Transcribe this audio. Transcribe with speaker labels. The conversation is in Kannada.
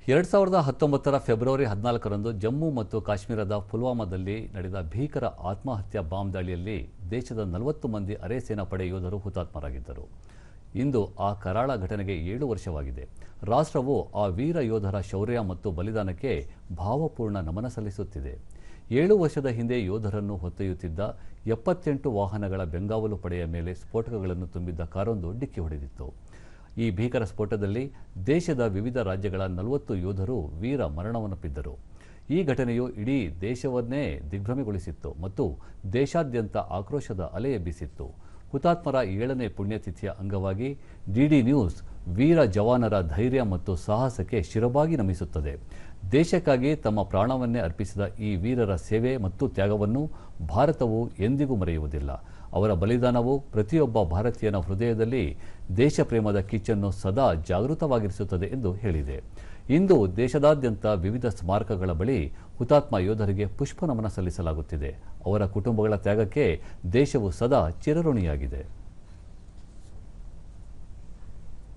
Speaker 1: 2019 ಫೆಬ್ರವರಿ 14ರಂದು ಜಮ್ಮು ಮತ್ತು ಕಾಶ್ಮೀರದ ಪುಲ್ವಾಮಾದಲ್ಲಿ ನಡೆದ ಭೀಕರ ಆತ್ಮಹತ್ಯಾ ಬಾಂಬ್ ದಾಳಿಯಲ್ಲಿ ದೇಶದ 40 ಮಂದಿ ಅರೆ ಸೇನಾ ಪಡೆ ಯೋಧರು ಹುತಾತ್ಮರಾಗಿದ್ದರು. ಇಂದು ಆ ಕರಾಳ ಘಟನೆಗೆ 7 ವರ್ಷವಾಗಿದೆ. ರಾಷ್ಟ್ರವು ಆ ವೀರ ಯೋಧರ ಶೌರ್ಯ ಮತ್ತು ಬಲಿದಾನಕ್ಕೆ ಭಾವಪೂರ್ಣ ನಮನ ಸಲ್ಲಿಸುತ್ತಿದೆ. 7 ವರ್ಷದ ಹಿಂದೆ ಯೋಧರನ್ನು ಹೊತ್ತೊಯ್ಯುತ್ತಿದ್ದ 78 ವಾಹನಗಳ ಬೆಂಗಾವಲು ಪಡೆಯ ಮೇಲೆ ಸ್ಫೋಟಕಗಳನ್ನು ತುಂಬಿದ್ದ ಕಾರೊಂದು ಡಿಕ್ಕಿ ಹೊಡೆದಿತ್ತು. ಈ ಭೀಕರ ಸ್ಫೋಟದಲ್ಲಿ ದೇಶದ ವಿವಿಧ ರಾಜ್ಯಗಳ 40 ಯೋಧರು ವೀರ ಮರಣವನ್ನಪ್ಪಿದ್ದರು. ಈ ಘಟನೆಯು ಇಡೀ ದೇಶವನ್ನೇ ದಿಗ್ಭ್ರಮೆಗೊಳಿಸಿತ್ತು ಮತ್ತು ದೇಶಾದ್ಯಂತ ಆಕ್ರೋಶದ ಅಲೆ ಎಬ್ಬಿಸಿತ್ತು. ಹುತಾತ್ಮರ 7ನೇ ಪುಣ್ಯತಿಥಿಯ ಅಂಗವಾಗಿ ಡಿಡಿ ನ್ಯೂಸ್ ವೀರ ಜವಾನರ ಧೈರ್ಯ ಮತ್ತು ಸಾಹಸಕ್ಕೆ ಶಿರಬಾಗಿ ನಮಿಸುತ್ತದೆ. ದೇಶಕ್ಕಾಗಿ ತಮ್ಮ ಪ್ರಾಣವನ್ನೇ ಅರ್ಪಿಸಿದ ಈ ವೀರರ ಸೇವೆ ಮತ್ತು ತ್ಯಾಗವನ್ನು ಭಾರತವು ಎಂದಿಗೂ ಮರೆಯುವುದಿಲ್ಲ. ಅವರ ಬಲಿದಾನವು ಪ್ರತಿಯೊಬ್ಬ ಭಾರತೀಯನ ಹೃದಯದಲ್ಲಿ ದೇಶಪ್ರೇಮದ ಕಿಚ್ಚನ್ನು ಸದಾ ಜಾಗೃತವಾಗಿರಿಸುತ್ತದೆ ಎಂದು ಹೇಳಿದೆ. ಇಂದು ದೇಶದಾದ್ಯಂತ ವಿವಿಧ ಸ್ಮಾರಕಗಳ ಬಳಿ ಹುತಾತ್ಮ ಯೋಧರಿಗೆ ಪುಷ್ಪ ನಮನ ಸಲ್ಲಿಸಲಾಗುತ್ತಿದೆ. ಅವರ ಕುಟುಂಬಗಳ ತ್ಯಾಗಕ್ಕೆ ದೇಶವು ಸದಾ ಚಿರಋಣಿಯಾಗಿದೆ.